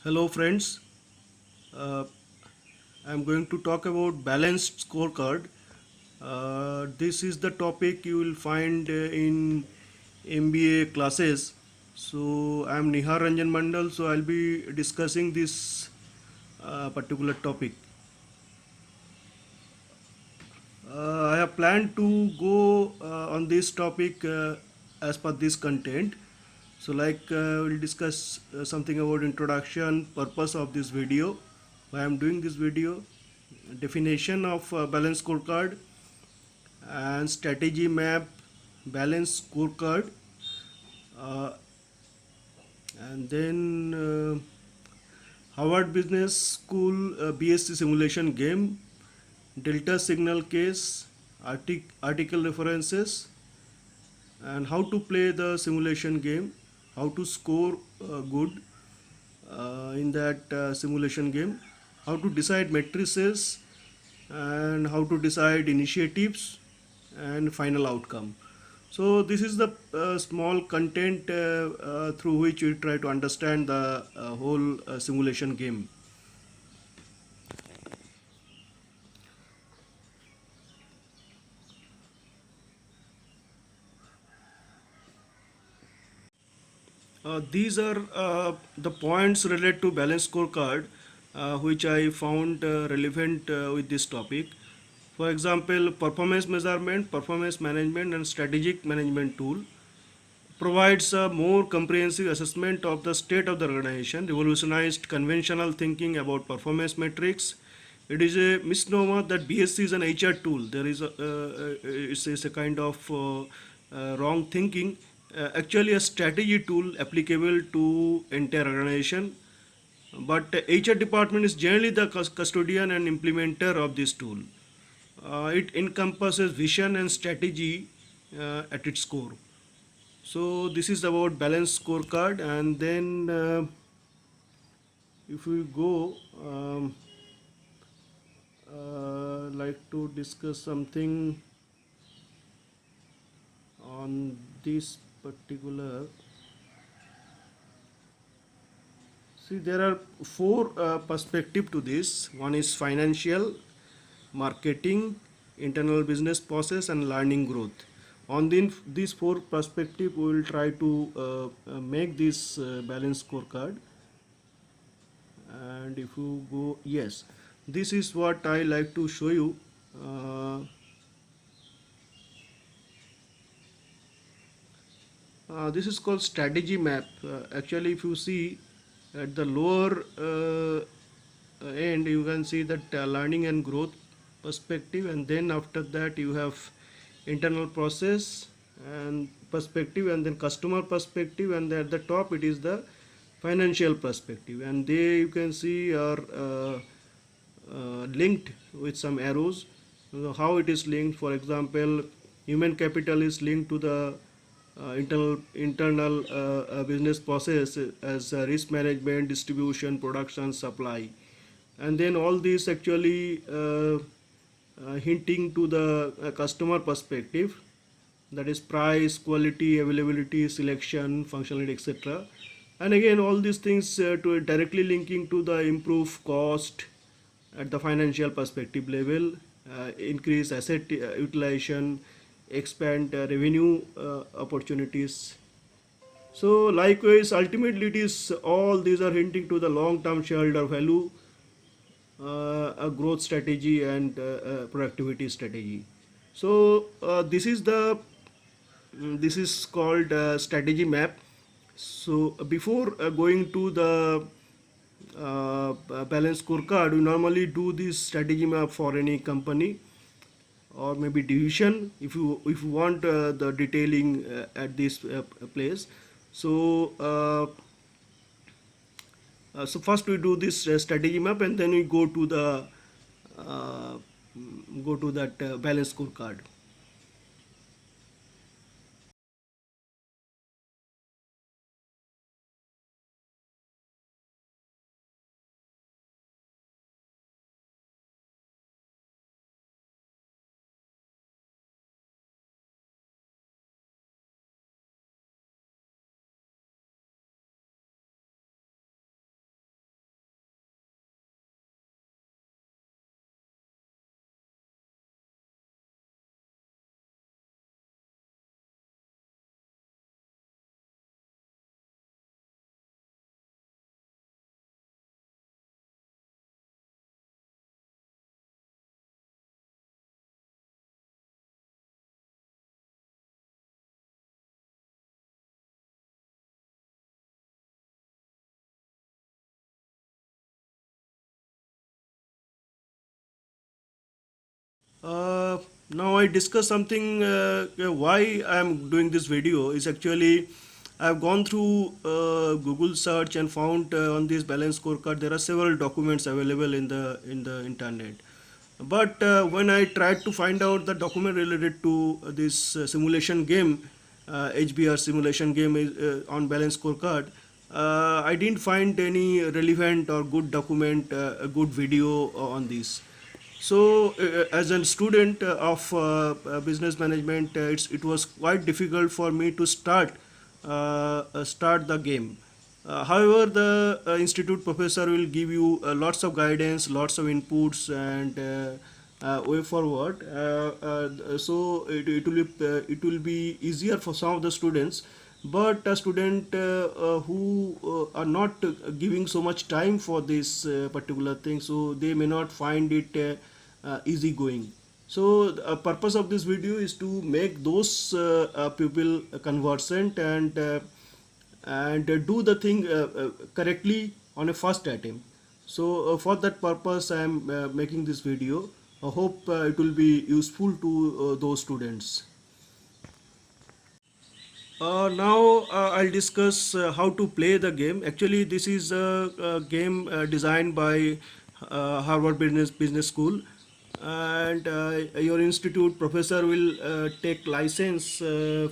Hello friends, uh, I'm going to talk about balanced scorecard. This is the topic you will find in MBA classes. So I'm Nihar Ranjan Mandal, so I'll be discussing this particular topic. I have planned to go on this topic as per this content. We'll discuss something about introduction, purpose of this video, why I'm doing this video, definition of balance scorecard, and strategy map, balance scorecard, uh, and then Harvard Business School BSc simulation game, Delta signal case, article references, and how to play the simulation game, how to score good in that simulation game, how to decide matrices, and how to decide initiatives and final outcome. So this is the small content through which we try to understand the whole simulation game. These are the points related to balance scorecard which I found relevant with this topic. For example, performance measurement, performance management, and strategic management tool provides a more comprehensive assessment of the state of the organization, revolutionized conventional thinking about performance metrics. It is a misnomer that BSc is an HR tool. There is it's a kind of wrong thinking. Actually, a strategy tool applicable to entire organization. But HR department is generally the custodian and implementer of this tool. It encompasses vision and strategy at its core. So this is about balance scorecard, and then if we go, like to discuss something on this particular. See, there are four perspective to this. One is financial, marketing, internal business process, and learning growth. On these four perspective, we will try to make this balance scorecard. And if you go, yes, this is what I like to show you. uh, this is called strategy map. Actually, if you see at the lower end, you can see that learning and growth perspective, and then after that you have internal process and perspective, and then customer perspective, and at the top it is the financial perspective, and they you can see are linked with some arrows. How it is linked, for example, human capital is linked to the internal business process as risk management, distribution, production, supply, and then all these actually hinting to the customer perspective, that is price, quality, availability, selection, functionality, etc. And again, all these things to directly linking to the improve cost at the financial perspective level, increase asset utilization, expand revenue opportunities. So likewise, ultimately it is all these are hinting to the long-term shareholder value, a growth strategy, and productivity strategy. So this is called strategy map. So before going to the balance scorecard, we normally do this strategy map for any company or maybe division if you want the detailing at this place. So so first we do this strategy map, and then we uh, go to that balance scorecard. Uh, Now I discuss something why I am doing this video is actually I've gone through Google search and found on this balance scorecard there are several documents available in the internet. But when I tried to find out the document related to this simulation game, HBR simulation game is, on balance scorecard, I didn't find any relevant or good document, a good video on this. So, as a student of business management, it was quite difficult for me to start the game. However, the institute professor will give you lots of guidance, lots of inputs, and way forward. So it will be easier for some of the students. But a student who are not giving so much time for this particular thing, so they may not find it easy going. So the purpose of this video is to make those people conversant and do the thing correctly on a first attempt. So for that purpose I am making this video. I hope it will be useful to those students. Now I'll discuss how to play the game. Actually, this is a game designed by Harvard Business School, and your institute professor will take license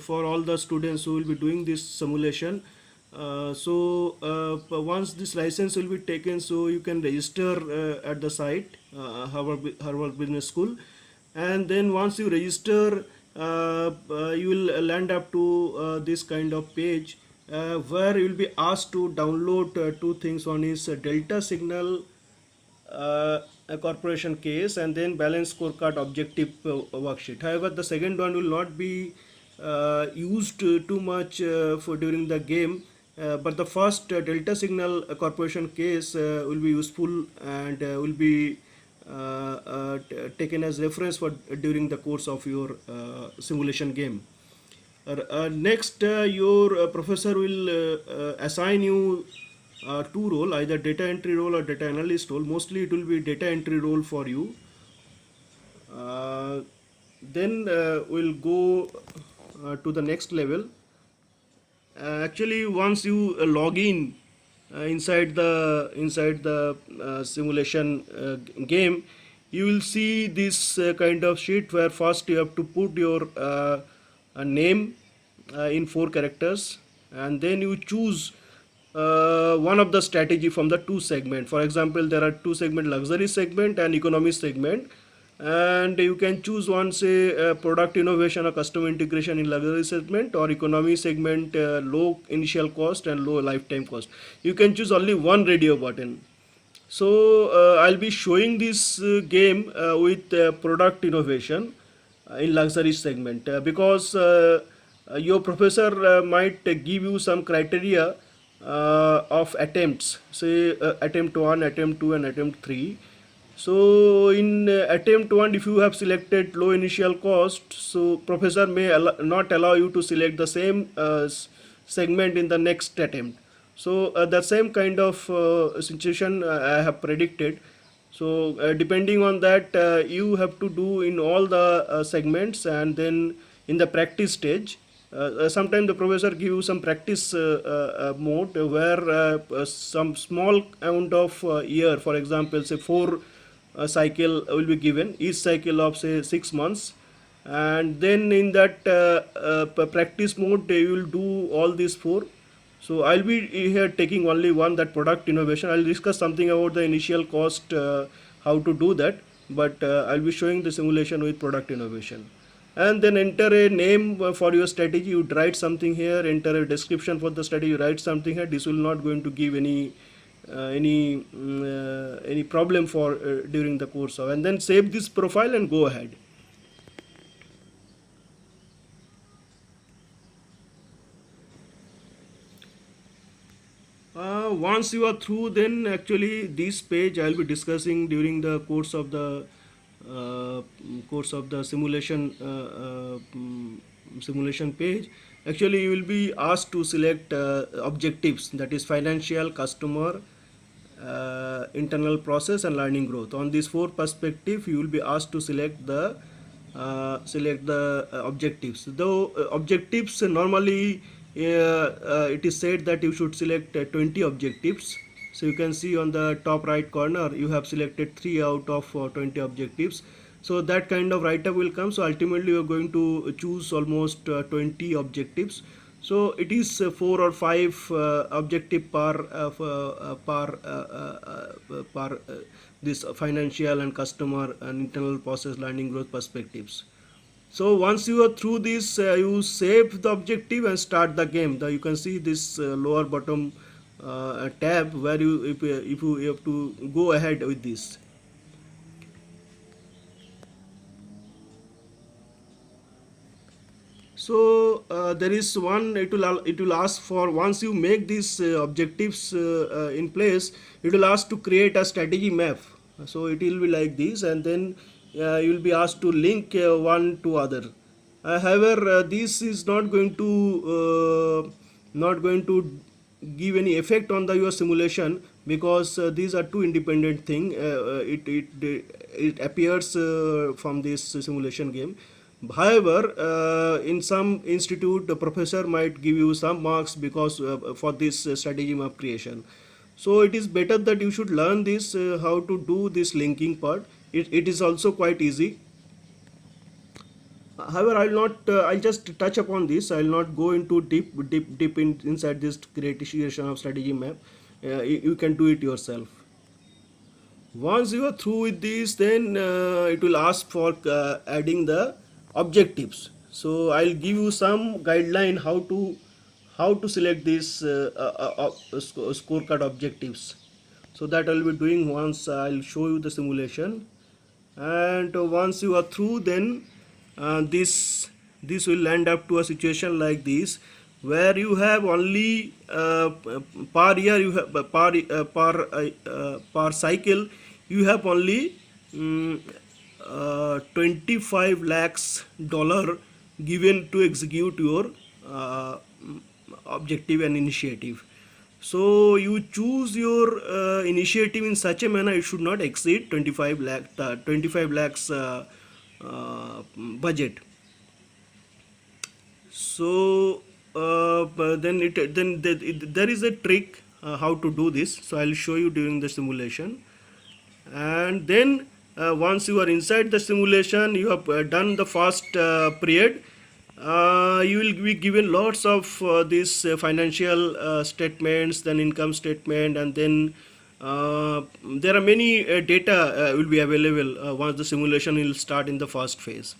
for all the students who will be doing this simulation. Once this license will be taken, so you can register at the site Harvard Business School, and then once you register, you will land up to this kind of page where you will be asked to download two things. One is delta signal a corporation case, and then balance scorecard objective worksheet. However, the second one will not be used too much for during the game, but the first delta signal corporation case will be useful and will be taken as reference for during the course of your simulation game. Next, your professor will assign you two role, either data entry role or data analyst role. Mostly it will be data entry role for you. Then we'll go to the next level. Actually, once you log in inside the simulation game, you will see this kind of sheet where first you have to put your name in 4 characters, and then you choose one of the strategy from the two segment. For example, there are two segment: luxury segment and economy segment, and you can choose one, say product innovation or customer integration in luxury segment, or economy segment, low initial cost and low lifetime cost. You can choose only one radio button. So I'll be showing this game with product innovation in luxury segment because your professor might give you some criteria of attempts, say attempt 1, attempt 2 and attempt 3. So in attempt 1, if you have selected low initial cost, so professor may not allow you to select the same segment in the next attempt. So the same kind of situation I have predicted. So depending on that, you have to do in all the segments, and then in the practice stage, sometimes the professor give you some practice mode where some small amount of year, for example, say 4 cycle will be given, each cycle of say 6 months, and then in that practice mode you will do all these four. So I'll be here taking only one, that product innovation. I'll discuss something about the initial cost, how to do that, but I'll be showing the simulation with product innovation. And then enter a name for your strategy. You write something here, enter a description for the strategy, you write something here. This will not going to give any problem for during the course of, and then save this profile and go ahead. Once you are through, then actually this page I'll be discussing during the course of the simulation page. Actually, you will be asked to select objectives, that is financial, customer, internal process and learning growth. On these four perspective, you will be asked to select the objectives. Though objectives normally it is said that you should select 20 objectives. So you can see on the top right corner you have selected 3 out of 20 objectives. So that kind of write-up will come. So ultimately you are going to choose almost 20 objectives. So it is 4 or 5 objective per this financial and customer and internal process learning growth perspectives. So once you are through this, you save the objective and start the game. You can see this lower bottom tab where you have to go ahead with this. So there is one, it will ask for, once you make these objectives in place, it will ask to create a strategy map. So it will be like this, and then you will be asked to link one to other. However, this is not going to give any effect on your simulation, because these are two independent thing. It appears from this simulation game. However, in some institute, the professor might give you some marks because for this strategy map creation. So it is better that you should learn this, how to do this linking part. It is also quite easy. However, I'll just touch upon this. I'll not go into deep inside this creation of strategy map. You can do it yourself. Once you are through with this, then it will ask for adding the objectives. So I'll give you some guideline how to select these scorecard objectives. So that I'll be doing once I'll show you the simulation. And once you are through, then this will land up to a situation like this, where you have only per year, you have per cycle you have only 25 lakhs dollar given to execute your objective and initiative. So you choose your initiative in such a manner it should not exceed 25 lakhs budget. So there is a trick how to do this. So I'll show you during the simulation. And then once you are inside the simulation, you have done the first period, you will be given lots of these financial statements, then income statement, and then there are many data will be available once the simulation will start in the first phase.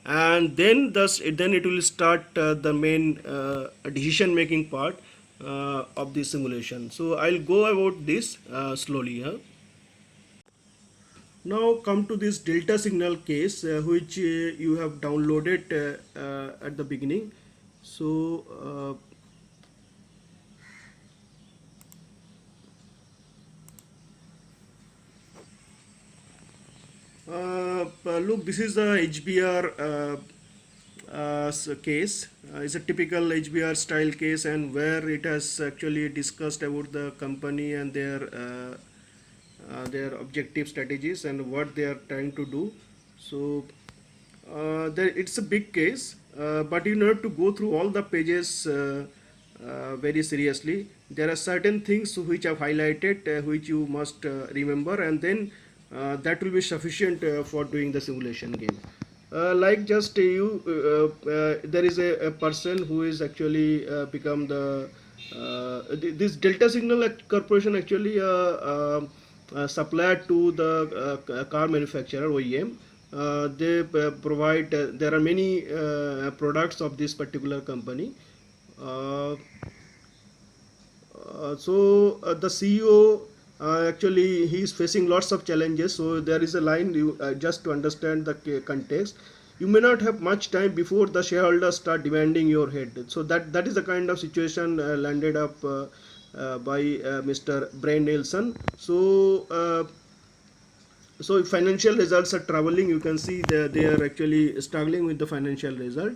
And then it will start the main decision making part of the simulation. So I'll go about this slowly. Now come to this delta signal case, which you have downloaded at the beginning. So look, this is the HBR case. It's a typical HBR style case, and where it has actually discussed about the company and their objective strategies and what they are trying to do. So it's a big case, but you need to go through all the pages very seriously. There are certain things which I've highlighted which you must remember, and then that will be sufficient for doing the simulation game. Like just there is a person who is actually become the this Delta Signal Corporation actually supplier to the car manufacturer OEM. They provide there are many products of this particular company. So the CEO actually he is facing lots of challenges. So there is a line, you just to understand the context, you may not have much time before the shareholders start demanding your head. So that is the kind of situation landed up by Mr. Brian Nelson. So so if financial results are troubling, you can see that they are actually struggling with the financial result.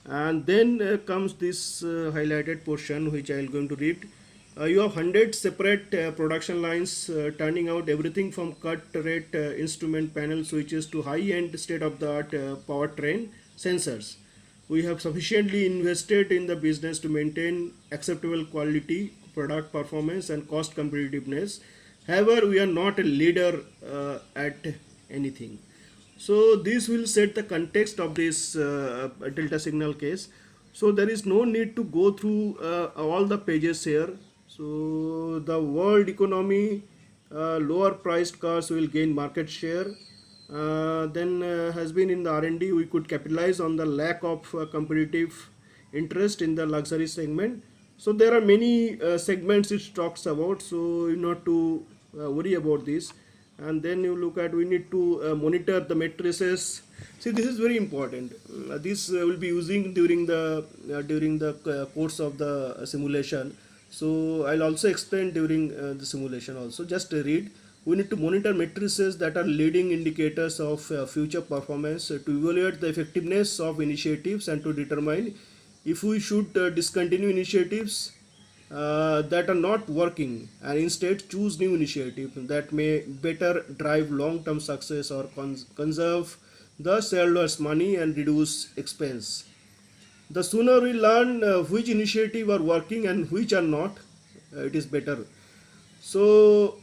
And then comes this highlighted portion which I am going to read. You have 100 separate production lines turning out everything from cut rate instrument panel switches to high-end state-of-the-art powertrain sensors. We have sufficiently invested in the business to maintain acceptable quality, product performance, and cost competitiveness. However, we are not a leader at anything. So this will set the context of this delta signal case. So there is no need to go through all the pages here. So the world economy, lower priced cars will gain market share. Then has been in the R&D, we could capitalize on the lack of competitive interest in the luxury segment. So there are many segments it talks about, so you not to worry about this. And then you look at, we need to monitor the matrices. See, this is very important. This will be using during the course of the simulation. So I'll also explain during the simulation also. Just read. We need to monitor matrices that are leading indicators of future performance to evaluate the effectiveness of initiatives and to determine if we should discontinue initiatives that are not working and instead choose new initiatives that may better drive long-term success or conserve the shareholders' money and reduce expense. The sooner we learn which initiative are working and which are not, it is better. So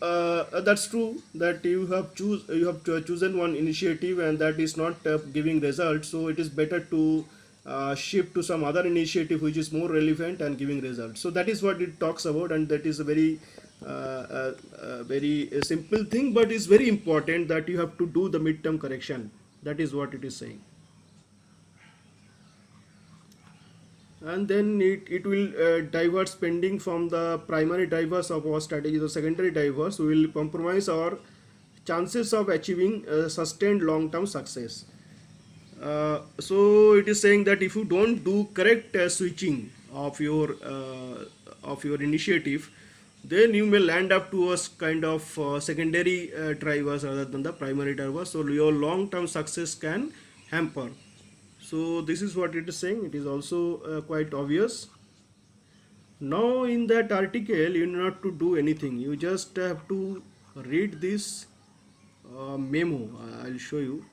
that's true that you have chosen one initiative and that is not giving results. So it is better to shift to some other initiative which is more relevant and giving results. So that is what it talks about, and that is a very simple thing, but it's very important that you have to do the midterm correction. That is what it is saying. And then it will divert spending from the primary drivers of our strategy. The secondary drivers will compromise our chances of achieving sustained long-term success. So it is saying that if you don't do correct switching of your initiative, then you may land up to a kind of secondary drivers rather than the primary drivers. So your long-term success can hamper. So this is what it is saying. It is also quite obvious. Now in that article, you need not to do anything. You just have to read this memo. I'll show you.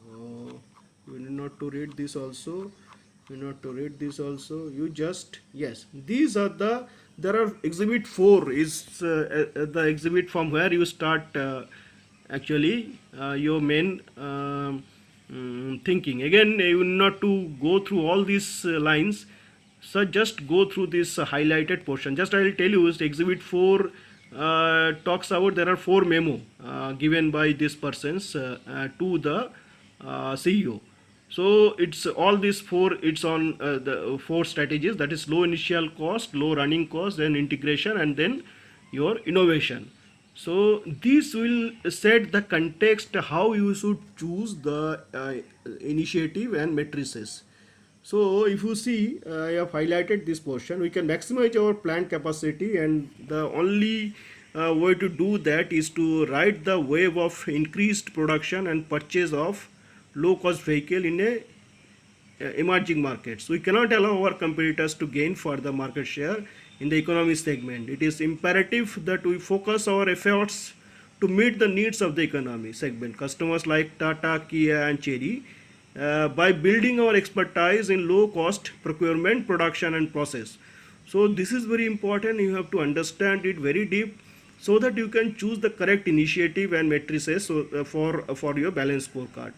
You need not to read this also. You need not to read this also. You just, yes, these are the, there are exhibit 4 is the exhibit from where you start actually your main thinking. Again, you need not to go through all these lines. So just go through this highlighted portion. Just I will tell you, exhibit 4 talks about, there are 4 memo given by these persons to the CEO. So it's all these 4, it's on the 4 strategies, that is low initial cost, low running cost, then integration, and then your innovation. So this will set the context how you should choose the initiative and matrices. So if you see, I have highlighted this portion. We can maximize our plant capacity, and the only way to do that is to ride the wave of increased production and purchase of low cost vehicle in a emerging markets. We cannot allow our competitors to gain further market share in the economy segment. It is imperative that we focus our efforts to meet the needs of the economy segment, customers like Tata, Kia and Chery, by building our expertise in low cost procurement, production and process. So this is very important. You have to understand it very deep so that you can choose the correct initiative and matrices for your balance scorecard.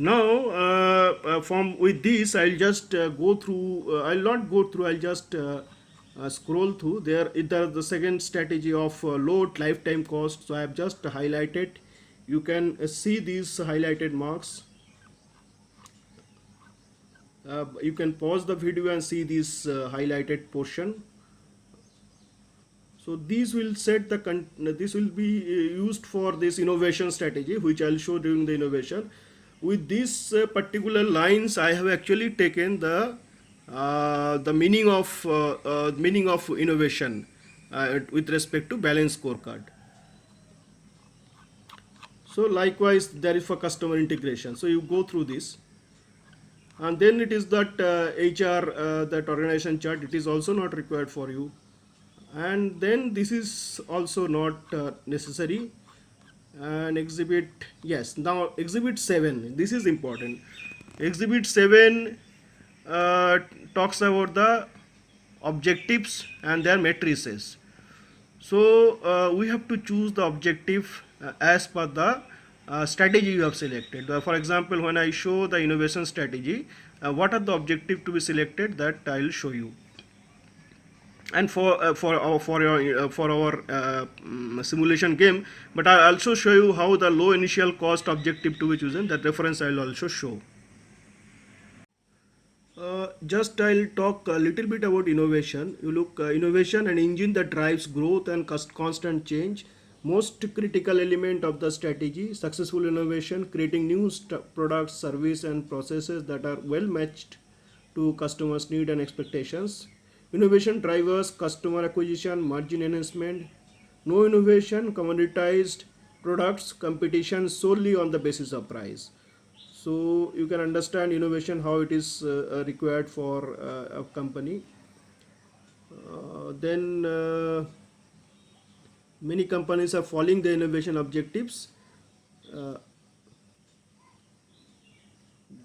Now from with this I'll just go through, I'll not go through, I'll just scroll through. There is the second strategy of low lifetime cost. So I have just highlighted. You can see these highlighted marks. You can pause the video and see this highlighted portion. So these will set the this will be used for this innovation strategy, which I'll show during the innovation. With these particular lines, I have actually taken the meaning of innovation with respect to balance scorecard. So likewise, there is for customer integration. So you go through this, and then it is that HR that organization chart. It is also not required for you. And then this is also not necessary. And exhibit, yes, now exhibit 7, this is important. Exhibit 7 uh, talks about the objectives and their matrices. So we have to choose the objective as per the strategy you have selected. For example, when I show the innovation strategy, what are the objective to be selected, that I will show you. And for our simulation game, but I also show you how the low initial cost objective to be chosen, that reference I will also show. Just I'll talk a little bit about innovation. You look, innovation, an engine that drives growth and constant change. Most critical element of the strategy, successful innovation, creating new products, service, and processes that are well matched to customers' need and expectations. Innovation drivers, customer acquisition, margin enhancement. No innovation, commoditized products, competition solely on the basis of price. So you can understand innovation, how it is required for a company. Then many companies are following the innovation objectives. uh,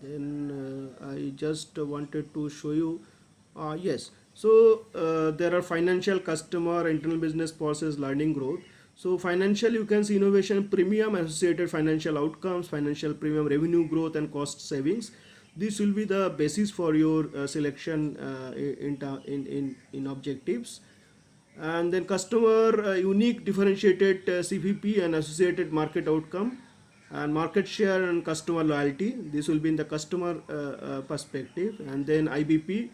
then I just wanted to show you, yes, so there are financial, customer, internal business process, learning, growth. So financial, you can see innovation premium, associated financial outcomes, financial premium, revenue growth and cost savings. This will be the basis for your selection in objectives. And then customer, unique differentiated CVP and associated market outcome, and market share and customer loyalty, this will be in the customer perspective. And then IBP,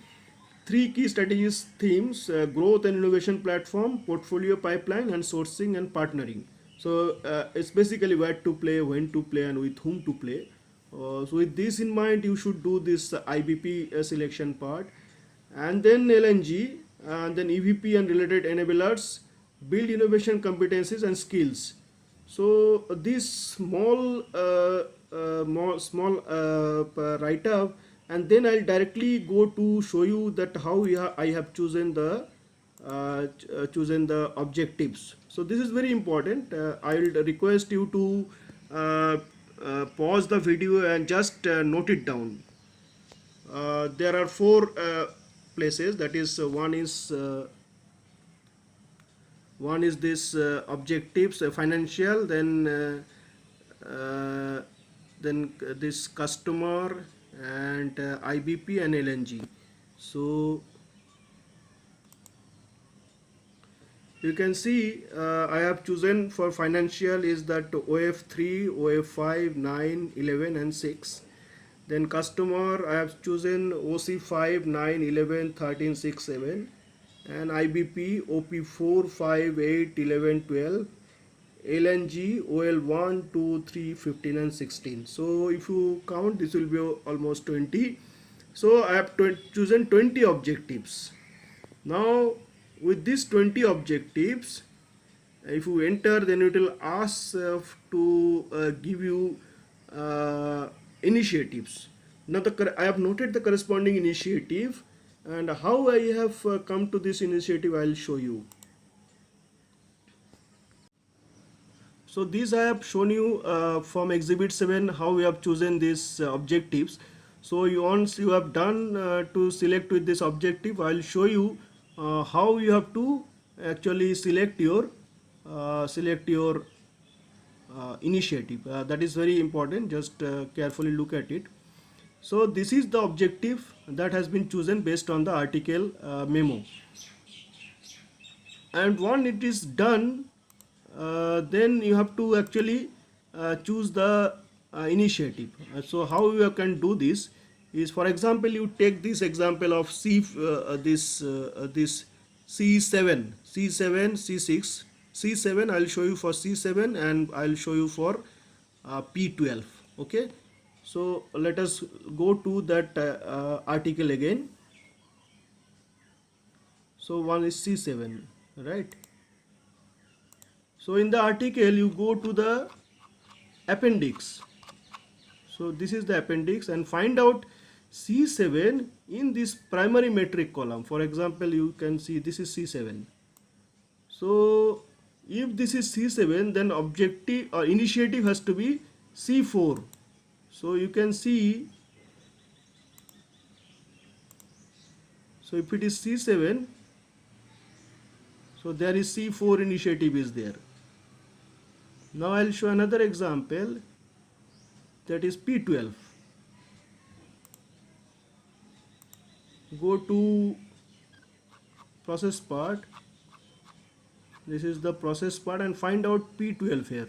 three key strategies themes, growth and innovation platform, portfolio pipeline, and sourcing and partnering. So it's basically where to play, when to play, and with whom to play. So with this in mind, you should do this IBP selection part. And then LNG, and then EVP and related enablers, build innovation competencies and skills. So this small write up, and then I'll directly go to show you that how I have chosen the objectives. So this is very important. I will request you to pause the video and just note it down. There are four places, that is one is this objectives, financial, then this customer, and IBP and LNG. So you can see I have chosen for financial is that OF3, OF5, 9, 11 and 6. Then customer, I have chosen OC5, 9, 11, 13, 6, 7. And IBP, OP4, 5, 8, 11, 12. LNG, OL1, 2, 3, 15 and 16. So if you count, this will be almost 20. So I have chosen 20 objectives. Now with these 20 objectives, if you enter, then it will ask to give you initiatives. Now I have noted the corresponding initiative, and how I have come to this initiative I will show you. So these I have shown you from exhibit 7 how we have chosen these objectives. So once you have done to select with this objective, I will show you how you have to actually select your initiative. That is very important. Just carefully look at it. So this is the objective that has been chosen based on the article memo. And when it is done, then you have to actually choose the initiative. So how you can do this is, for example, you take this example of this C7, C6, C7. I'll show you for C7 and I'll show you for P12. Okay. So let us go to that article again. So one is C7, right? So in the article you go to the appendix. So this is the appendix, and find out C7 in this primary metric column. For example, you can see this is C7. So if this is C7, then objective or initiative has to be C4. So you can see, so if it is C7, so there is C4 initiative is there. Now I'll show another example, that is P12. Go to process part. This is the process part, and find out P12 here.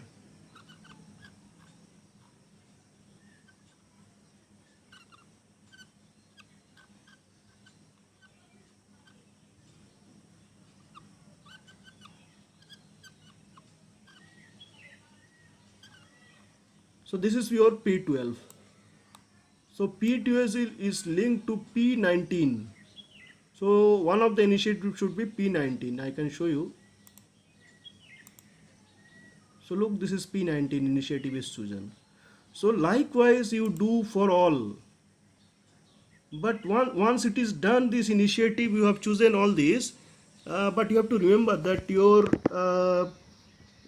So this is your P12. So P12 is linked to P19. So one of the initiatives should be P19. I can show you. So look, this is P19 initiative is chosen. So likewise you do for all. But once it is done, this initiative, you have chosen all these, but you have to remember that your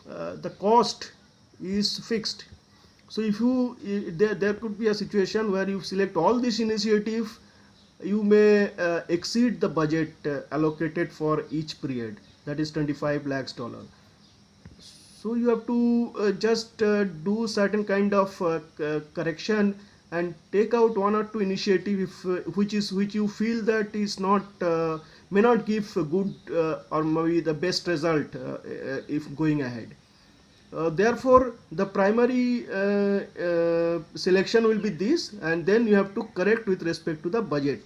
the cost is fixed. So if you there could be a situation where you select all this initiative, you may exceed the budget allocated for each period, that is 25 lakhs dollar. So you have to just do certain kind of correction and take out one or two initiative if, which you feel that is not may not give a good or maybe the best result if going ahead. Therefore, the primary selection will be this, and then you have to correct with respect to the budget.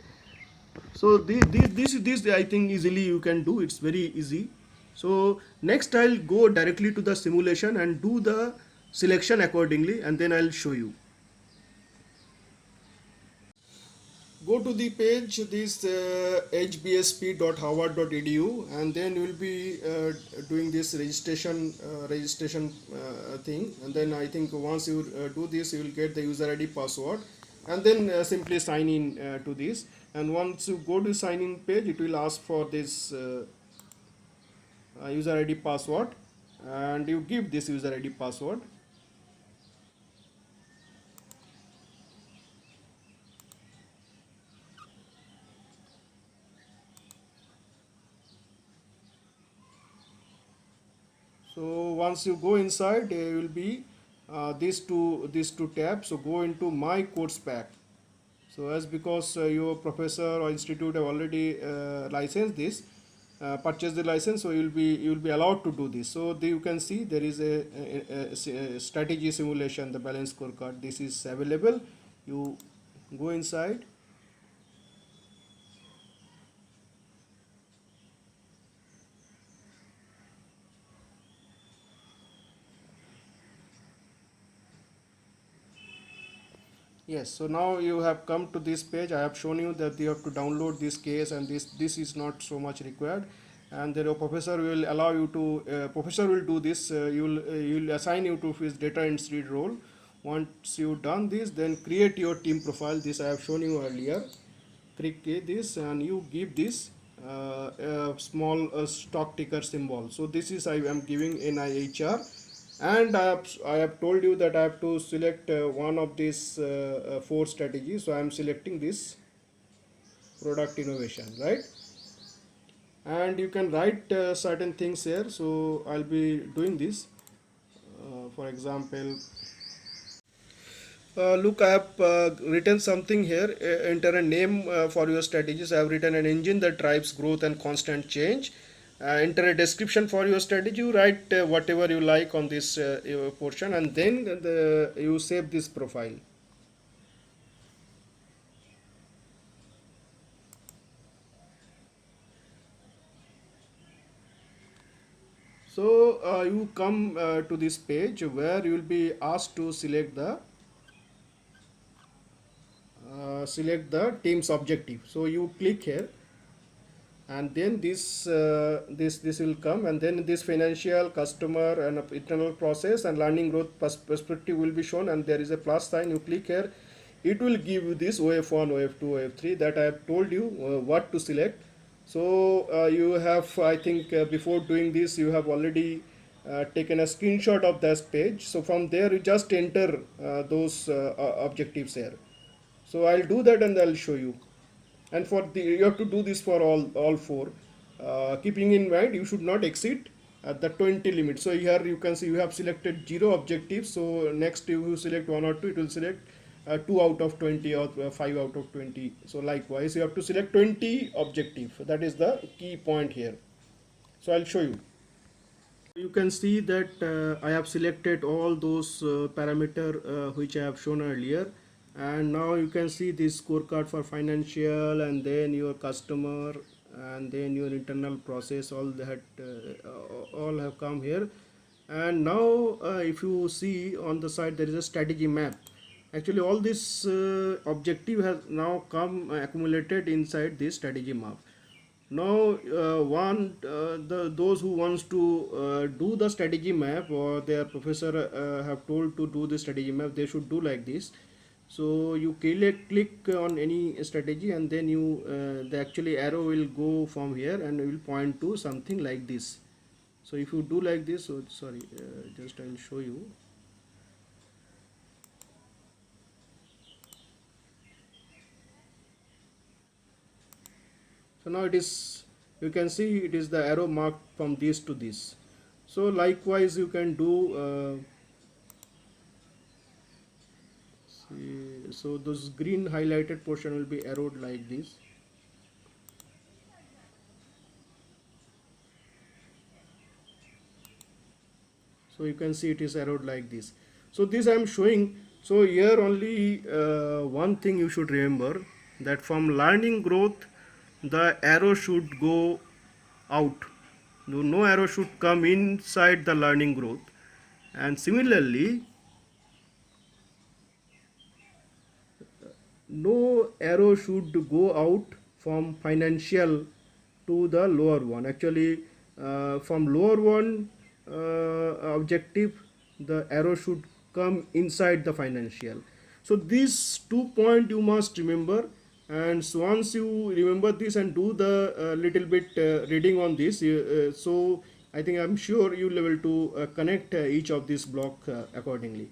So this I think easily you can do. It's very easy. So next I'll go directly to the simulation and do the selection accordingly, and then I'll show you. Go to the page, this hbsp.harvard.edu, and then you will be doing this registration thing, and then I think once you do this, you will get the user ID password, and then simply sign in to this. And once you go to sign in page, it will ask for this user ID password, and you give this user ID password. So once you go inside, there will be these two tabs. So go into my course pack. So as because your professor or institute have already licensed this, purchased the license, so you will be allowed to do this. So you can see there is a strategy simulation, the balance scorecard. This is available. You go inside. Yes, so now you have come to this page. I have shown you that you have to download this case, and this is not so much required. And the professor will allow you to professor will do this. You'll assign you to his data entry role. Once you've done this, then create your team profile. This I have shown you earlier. Click this, and you give this small stock ticker symbol. So this is I am giving NIHR, and I have told you that I have to select one of these four strategies. So I am selecting this product innovation, right? And you can write certain things here. So I'll be doing this. For example, look, I have written something here. Enter a name for your strategies. I have written an engine that drives growth and constant change. Enter a description for your strategy. You write whatever you like on this portion, and then you save this profile. So you come to this page where you will be asked to select the team's objective. So you click here, and then this will come, and then this financial, customer, and internal process and learning growth perspective will be shown, and there is a plus sign. You click here, it will give you this OF1, OF2, OF3 that I have told you what to select. So you have, I think, before doing this, you have already taken a screenshot of this page. So from there, you just enter those objectives here. So I'll do that and I'll show you. And for the, you have to do this for all four. Keeping in mind, you should not exceed the 20 limit. So here you can see you have selected 0 objectives. So next you select 1 or 2, it will select 2 out of 20 or 5 out of 20. So likewise, you have to select 20 objective. That is the key point here. So I'll show you. You can see that I have selected all those parameter which I have shown earlier, and now you can see this scorecard for financial, and then your customer, and then your internal process, all that all have come here. And now if you see on the side, there is a strategy map. Actually all this objective has now come accumulated inside this strategy map. Now those who wants to do the strategy map, or their professor have told to do the strategy map, they should do like this. So you click on any strategy, and then you the actually arrow will go from here and will point to something like this. So if you do like this, so sorry, just I'll show you. So now it is, you can see it is the arrow marked from this to this. So likewise you can do see, so those green highlighted portion will be arrowed like this. So you can see it is arrowed like this. So this I am showing. So here only one thing you should remember, that from learning growth the arrow should go out. No arrow should come inside the learning growth. And similarly, no arrow should go out from financial to the lower one. Actually from lower one objective, the arrow should come inside the financial. So these 2 points you must remember, and so once you remember this and do the little bit reading on this, so I think I'm sure you'll be able to connect each of these block accordingly.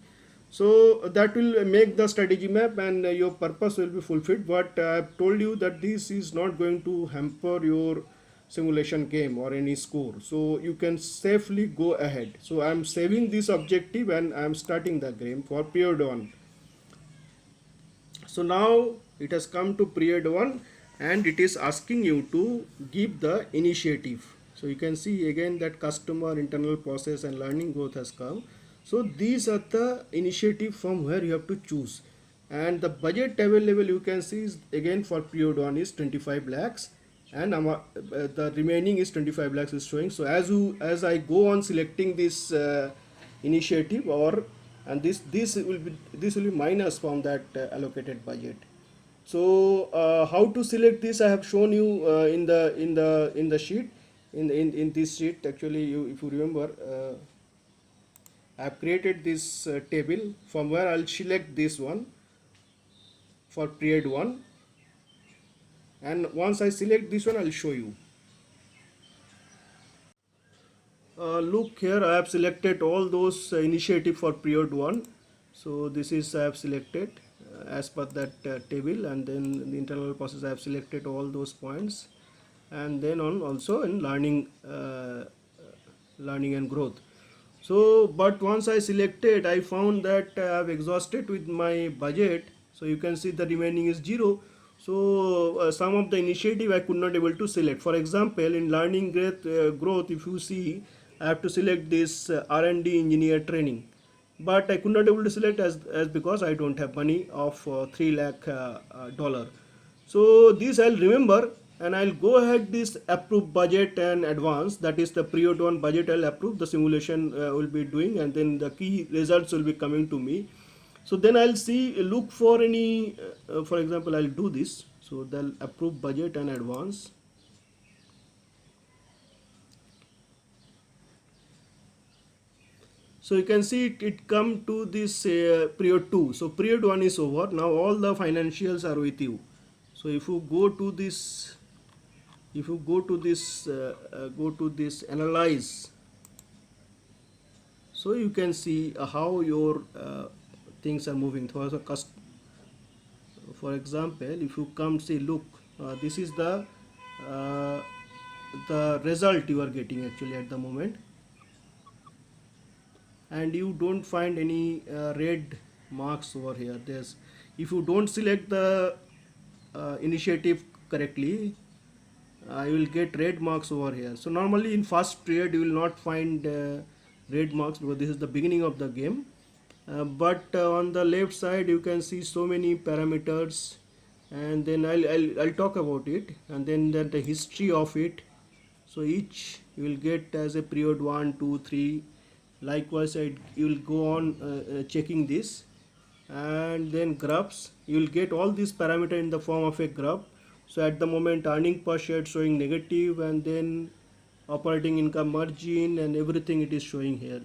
So that will make the strategy map, and your purpose will be fulfilled. But I have told you that this is not going to hamper your simulation game or any score, so you can safely go ahead. So I am saving this objective and I am starting the game for period 1. So now it has come to period 1, and it is asking you to give the initiative. So you can see again that customer, internal process, and learning growth has come. So these are the initiative from where you have to choose. And the budget available, you can see, is again for period 1 is 25 lakhs, and the remaining is 25 lakhs is showing. So as I go on selecting this initiative, or and this will be minus from that allocated budget. So how to select this I have shown you in the sheet, in this sheet. Actually, if you remember, I have created this table from where I'll select this one for period 1, and once I select this one, I'll show you. Look here, I have selected all those initiative for period 1. So this is I have selected as per that table, and then the internal process I have selected all those points, and then on also in learning and growth. So but once I selected, I found that I have exhausted with my budget. So you can see the remaining is 0. So some of the initiative I could not able to select. For example, in learning growth, if you see, I have to select this R&D engineer training, but I could not able to select as because I don't have money of 3 lakh dollar. So this I'll remember, and I'll go ahead this approve budget and advance, that is the period 1 budget I'll approve, the simulation will be doing, and then the key results will be coming to me. So then I'll see, look for any for example, I'll do this. So they'll approve budget and advance. So you can see it come to this period 2. So period 1 is over. Now all the financials are with you. So if you go to this if you go to this analyze, so you can see how your things are moving. For example, if you come see, look, this is uh, the result you are getting actually at the moment, and you don't find any red marks over here. There's, if you don't select the initiative correctly, you will get red marks over here. So normally in first period you will not find red marks because this is the beginning of the game. But on the left side you can see so many parameters, and then I'll talk about it, and then the history of it. So each you will get as a period 1, 2, 3. Likewise, you will go on checking this, and then graphs. You will get all these parameter in the form of a graph. So at the moment, earning per share showing negative, and then operating income margin and everything it is showing here.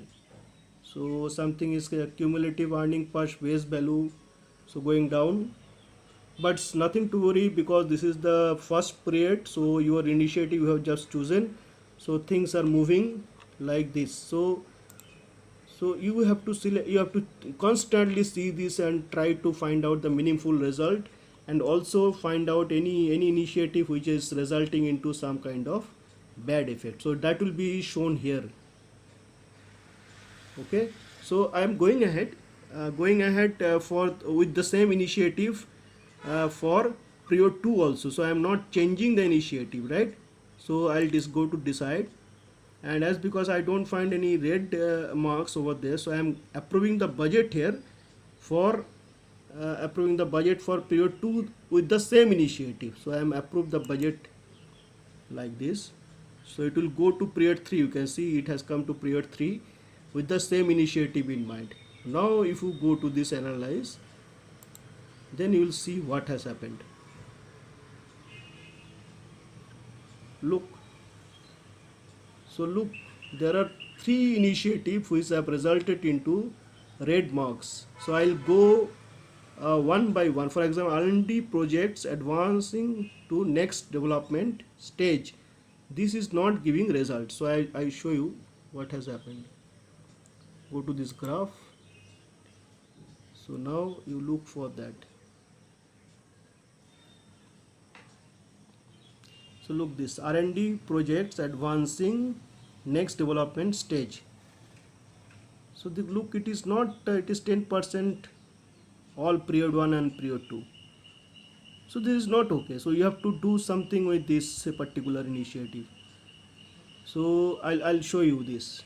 So something is cumulative earning per base value, so going down, but it's nothing to worry because this is the first period, so your initiative you have just chosen, so things are moving like this. So you have to select, you have to constantly see this and try to find out the meaningful result, and also find out any initiative which is resulting into some kind of bad effect, so that will be shown here. Okay, so I am going ahead for with the same initiative for period 2 also. So I am not changing the initiative, right? So I'll just go to decide, and as because I don't find any red marks over there, so I am approving the budget here for approving the budget for period 2 with the same initiative. So I am approved the budget like this. So it will go to period 3. You can see it has come to period 3 with the same initiative in mind. Now if you go to this analyze, then you will see what has happened. Look, so look, there are 3 initiatives which have resulted into red marks. So I'll go one by one. For example, R&D projects advancing to next development stage. This is not giving results. So I show you what has happened. Go to this graph. So now you look for that. So look, this R&D projects advancing next development stage. So look, it is not it is 10% all period 1 and period 2. So this is not okay. So you have to do something with this particular initiative. So I'll show you this.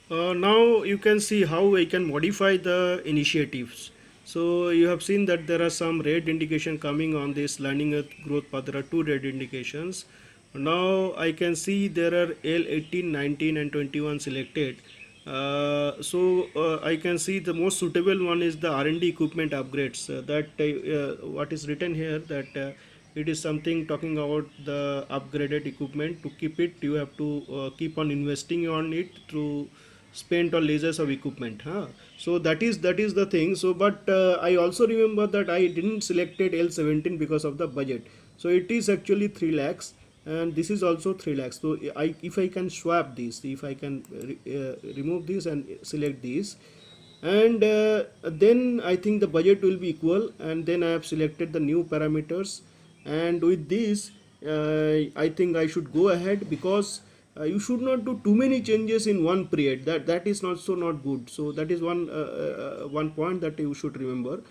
Now you can see how I can modify the initiatives. So you have seen that there are some red indication coming on this learning earth growth path. There are 2 red indications. Now I can see there are L18, 19 and 21 selected. I can see the most suitable one is the R&D equipment upgrades. What is written here, that it is something talking about the upgraded equipment. To keep it, you have to keep on investing on it through spent on lasers of equipment, huh? So that is the thing. So but I also remember that I didn't selected L17 because of the budget. So it is actually 3 lakhs, and this is also 3 lakhs. So if I can swap this, if I can remove this and select this, and then I think the budget will be equal, and then I have selected the new parameters, and with this I think I should go ahead, because you should not do too many changes in one period. That is also not good. So that is one point that you should remember.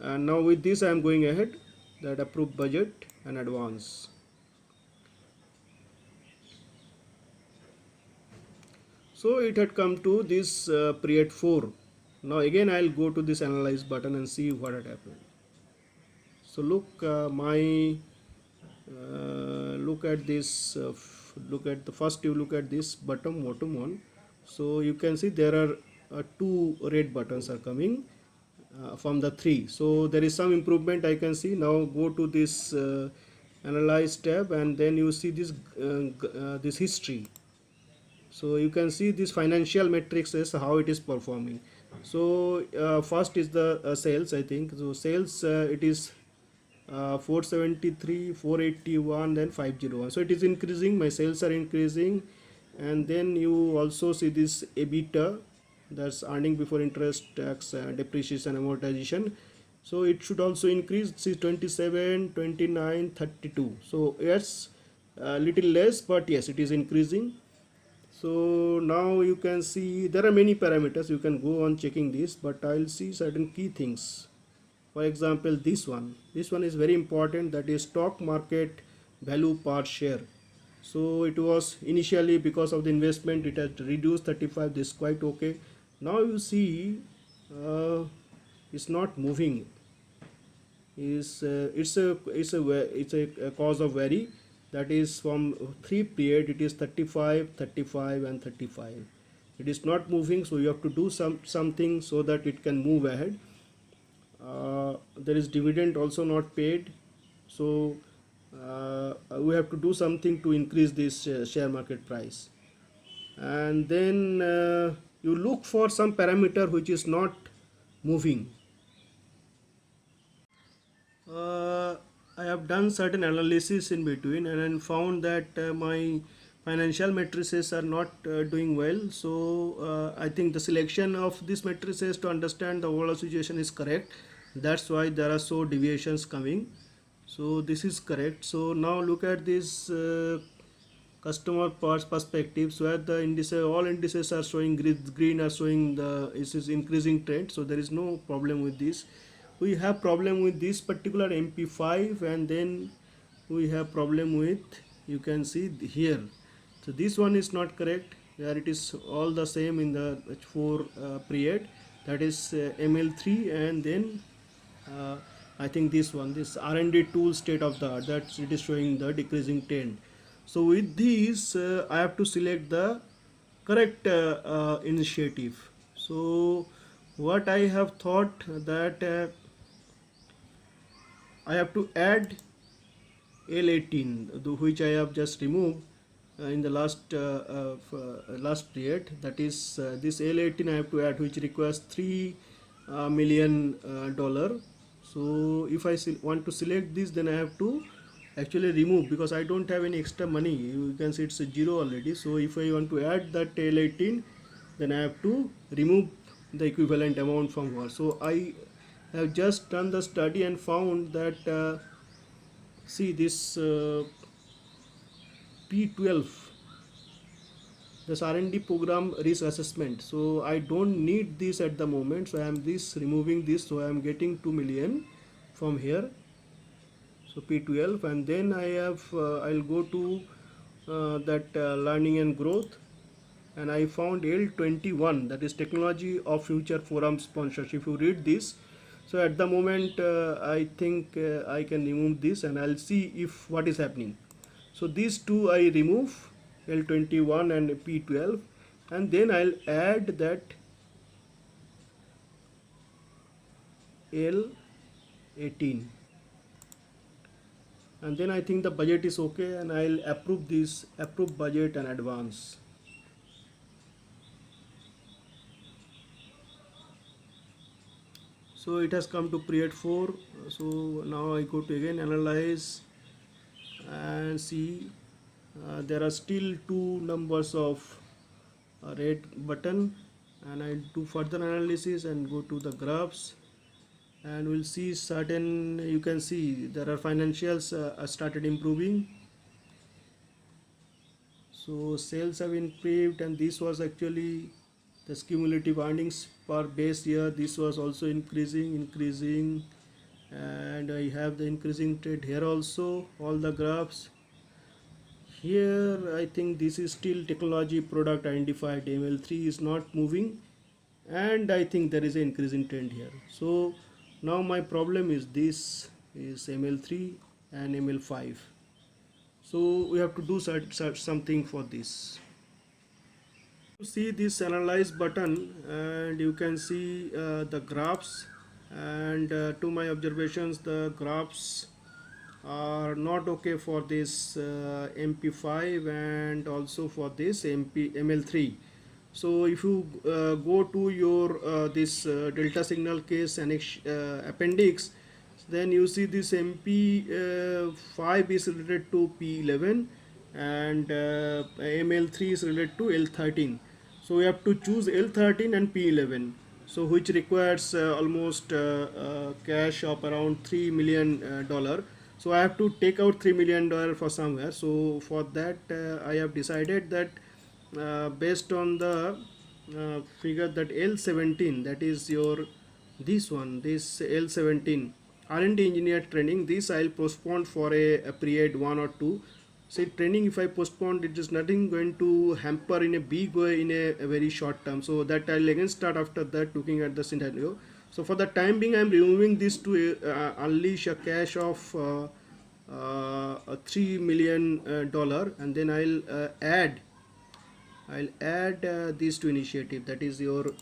And now with this I am going ahead, that approve budget and advance. So it had come to this period 4. Now again I'll go to this analyze button and see what had happened. So look, look at this, look at the first, you look at this bottom one. So you can see there are 2 red buttons are coming from the 3. So there is some improvement I can see. Now go to this analyze tab, and then you see this this history. So you can see this financial metrics is how it is performing. So first is the sales, I think. So sales, it is 473, 481, then 501. So it is increasing, my sales are increasing. And then you also see this EBITDA, that's earning before interest, tax, depreciation, amortization. So it should also increase. See 27, 29, 32. So yes, a little less, but yes, it is increasing. So now you can see there are many parameters, you can go on checking this, but I'll see certain key things. For example, this one is very important, that is stock market value per share. So it was initially, because of the investment, it has reduced 35, this is quite okay. Now you see, uh, it's not moving. Is it's a cause of vary, that is from 3 period, it is 35, 35, and 35. It is not moving, so you have to do something so that it can move ahead. There is dividend also not paid, so we have to do something to increase this share market price. And then you look for some parameter which is not moving. uh, I have done certain analysis in between, and then found that my financial matrices are not doing well. So I think the selection of these matrices to understand the overall situation is correct. That's why there are so deviations coming. So this is correct. So now look at this customer parts perspectives, where the indices, all indices are showing green are showing the is increasing trend. So there is no problem with this. We have problem with this particular MP5, and then we have problem with, you can see here. So this one is not correct, where it is all the same in the 4 period, that is ML3. And then uh, I think this one, this R&D tool state of the art, that it is showing the decreasing trend. So with these I have to select the correct initiative. So what I have thought, that I have to add L18, which I have just removed in the last period. That is this L18 I have to add, which requires 3 million dollar. So if I want to select this, then I have to actually remove, because I don't have any extra money. You can see it's a zero already. So if I want to add that L18, then I have to remove the equivalent amount from her. So I have just done the study and found that see this P12, this R&D program risk assessment. So I don't need this at the moment. So I am this removing this. So I am getting 2 million from here. So P12, and then I have I'll go to that learning and growth, and I found L21, that is technology of future forum sponsors. If you read this, so at the moment I think I can remove this, and I'll see if what is happening. So these two I remove, L21 and P12, and then I'll add that L18, and then I think the budget is okay, and I'll approve this, approve budget and advance. So it has come to period 4. So now I go to again analyze and see there are still two numbers of red button, and I do further analysis and go to the graphs, and we'll see certain, you can see there are financials started improving. So sales have improved, and this was actually the cumulative earnings per base year. This was also increasing, and I have the increasing trend here also, all the graphs. Here I think this is still technology product identified, ML3 is not moving, and I think there is an increasing trend here. So now my problem is this is ML3 and ML5. So we have to do something for this. You see this analyze button, and you can see the graphs, and to my observations the graphs are not okay for this MP5 and also for this ML3. So if you go to your this delta signal case and appendix, Then you see this MP5 is related to P11, and ML3 is related to L13. So we have to choose L13 and P11. So which requires almost cash of around $3 million. So I have to take out $3 million for somewhere. So for that I have decided that based on the figure that L17, that is your this one, this L17 R&D engineer training, this I'll postpone for a period 1 or 2. Say training, if I postpone, it is nothing going to hamper in a big way in a very short term. So that I'll again start after that looking at the scenario. So for the time being, I'm removing this to unleash a cash of $3 million, and then I'll add these two initiative, that is your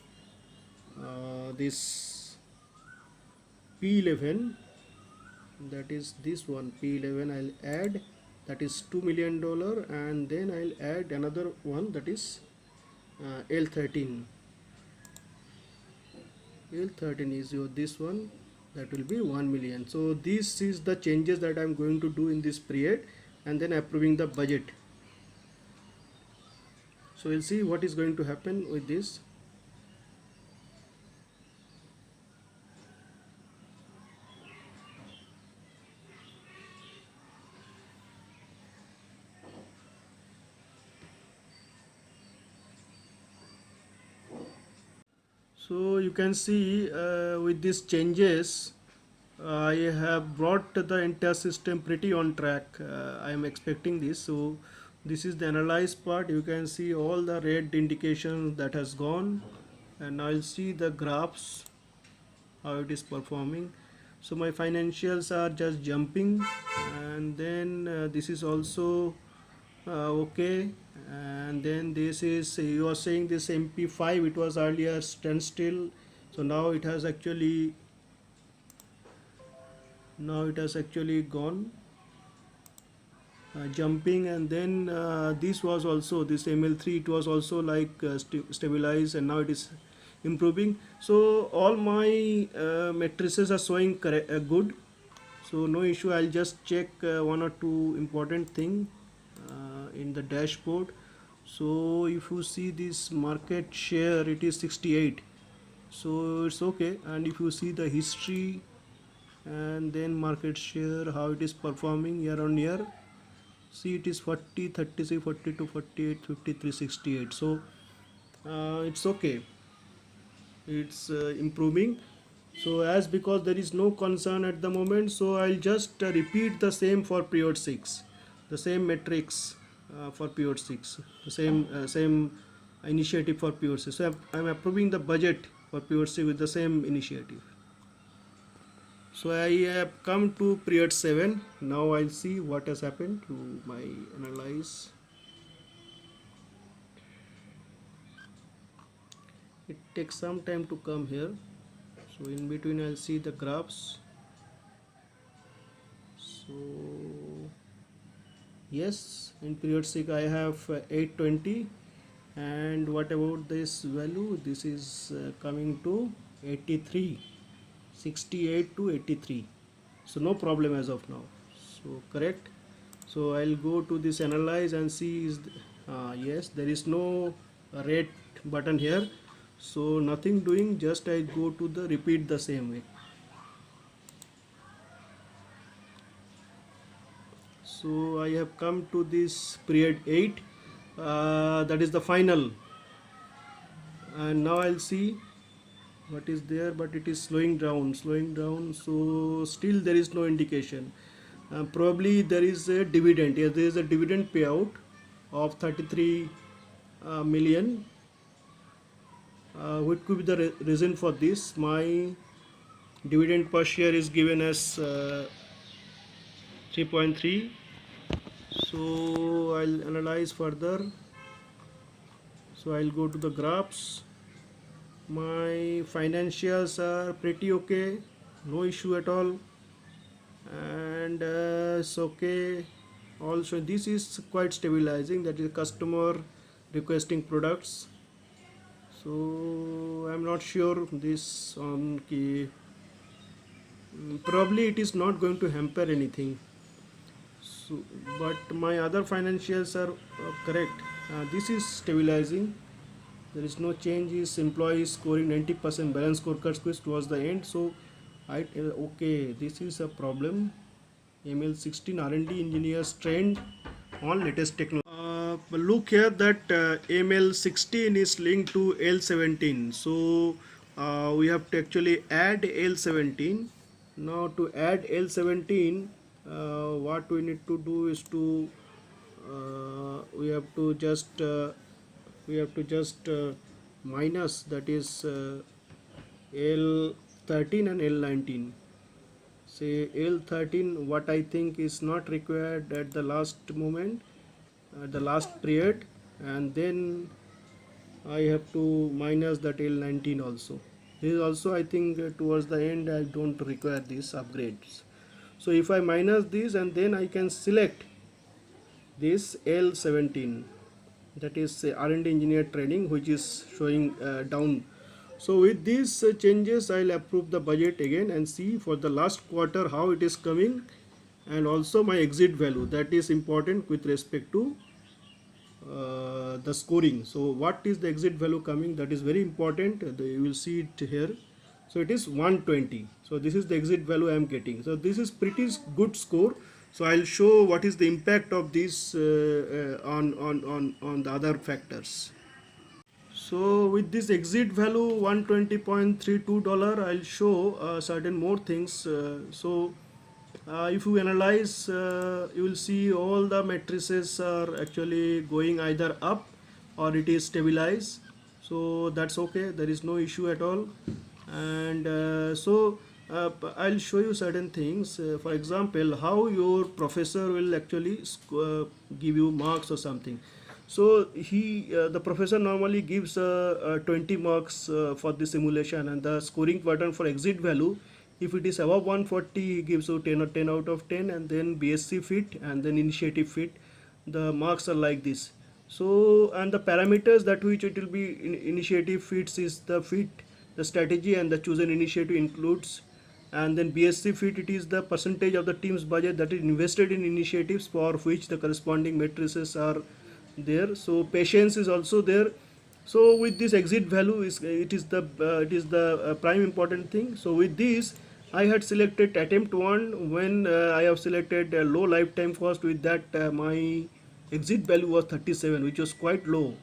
this P11, that is this one P11 I'll add, that is $2 million, and then I'll add another one, that is L13. L13 is your this one, that will be 1 million. So this is the changes that I'm going to do in this period, and then approving the budget. So we'll see what is going to happen with this. So you can see with these changes, I have brought the entire system pretty on track. I am expecting this. So this is the analyze part. You can see all the red indications that has gone, and I'll see the graphs how it is performing. So my financials are just jumping, and then this is also okay, and then this is, you are saying this MP5, it was earlier standstill, so now it has actually gone jumping. And then this was also this ML3, it was also like stabilized, and now it is improving. So all my matrices are showing good, so no issue. I'll just check 1 or 2 important thing in the dashboard. So if you see this market share, it is 68, so it's okay. And if you see the history, and then market share, how it is performing year on year, see it is 40, 36, 42, 48, 53, 68. So it's okay, it's improving. So as because there is no concern at the moment, so I'll just repeat the same for period 6, the same metrics for period 6, the same initiative for period 6. So I'm approving the budget for period 6 with the same initiative. So I have come to period 7. Now I'll see what has happened to my analyze. It takes some time to come here, so in between I'll see the graphs. So yes, in period 6 I have 820, and what about this value? This is coming to 83, 68 to 83. So no problem as of now, so correct. So I'll go to this analyze and see is yes, there is no red button here, so nothing doing, just I go to the repeat the same way. So I have come to this period 8, that is the final, and now I'll see what is there, but it is slowing down, so still there is no indication. Probably there is a dividend. Yes, there is a dividend payout of 33 million. What could be the reason for this? My dividend per share is given as 3.3. So I'll analyze further. So I'll go to the graphs. My financials are pretty okay, no issue at all, and it's okay. Also this is quite stabilizing, that is customer requesting products. So I'm not sure this on key Probably it is not going to hamper anything. So, but my other financials are correct. This is stabilizing. There is no change. Is employees scoring 90% balance scorecard quiz towards the end. So, okay, this is a problem. ML16 R&D engineers trained on latest technology. Look here that ML16 is linked to L17. So we have to actually add L17. Now to add L17, what we need to do is to we have to just minus, that is L13 and L19. Say L13, what I think is not required at the last moment, the last period, and then I have to minus that L19 also. This is also, I think, towards the end I don't require these upgrades. So if I minus this, and then I can select this L17, that is R&D engineer training, which is showing down. So with these changes, I'll approve the budget again and see for the last quarter how it is coming, and also my exit value, that is important with respect to the scoring. So what is the exit value coming, that is very important. You will see it here. So it is 120. So this is the exit value I am getting. So this is pretty good score. So I'll show what is the impact of this on the other factors. So with this exit value 120.32 I'll show certain more things. If you analyze, you will see all the matrices are actually going either up or it is stabilized. So that's okay, there is no issue at all. And I'll show you certain things. For example, how your professor will actually give you marks or something. So the professor normally gives 20 marks for the simulation, and the scoring pattern for exit value, if it is above 140, he gives you 10 or 10 out of 10, and then BSc fit and then initiative fit. The marks are like this. So, and the parameters that which it will be initiative fits is the fit, the strategy, and the chosen initiative includes. And then BSc fit, it is the percentage of the team's budget that is invested in initiatives for which the corresponding matrices are there. So patience is also there. So with this exit value is it is the prime important thing. So with this I had selected attempt 1 when I have selected a low lifetime cost. With that my exit value was 37, which was quite low.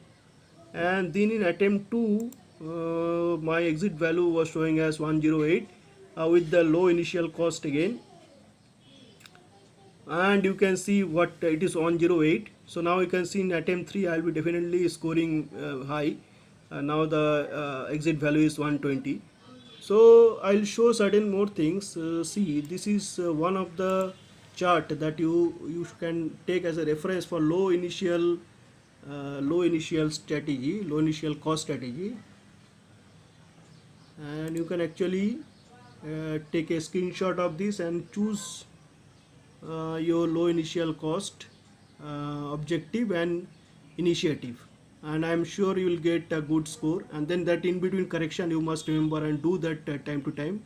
And then in attempt 2 my exit value was showing as 108 with the low initial cost again. And you can see what it is 108. So now you can see in attempt 3 I will be definitely scoring high. Now the exit value is 120. So I'll show certain more things. See, this is one of the chart that you can take as a reference for low initial strategy, low initial cost strategy. And you can actually take a screenshot of this and choose your low initial cost objective and initiative, and I am sure you will get a good score. And then that in between correction you must remember and do that time to time.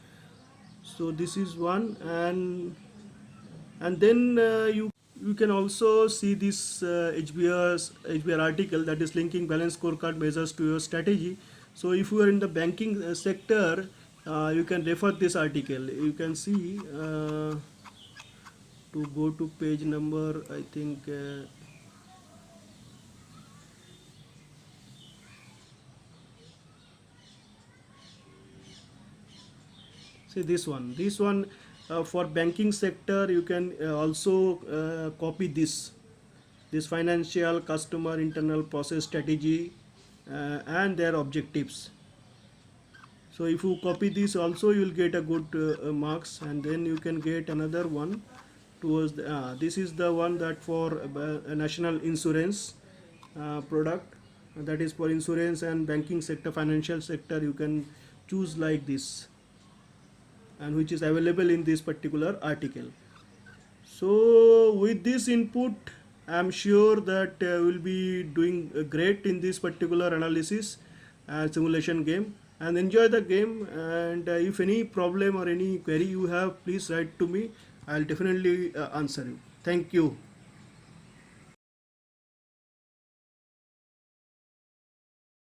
So this is one. And then you can also see this HBR article, that is linking balance scorecard measures to your strategy. So if you are in the banking sector, you can refer this article. You can see to go to page number, I think see this one for banking sector. You can also copy this financial customer internal process strategy and their objectives. So if you copy this also, you will get a good marks. And then you can get another one towards this is the one that for national insurance product, that is for insurance and banking sector, financial sector. You can choose like this, and which is available in this particular article. So with this input, I am sure that we will be doing great in this particular analysis simulation game. and enjoy the game. And if any problem or any query you have, please write to me. I'll definitely answer you. Thank you.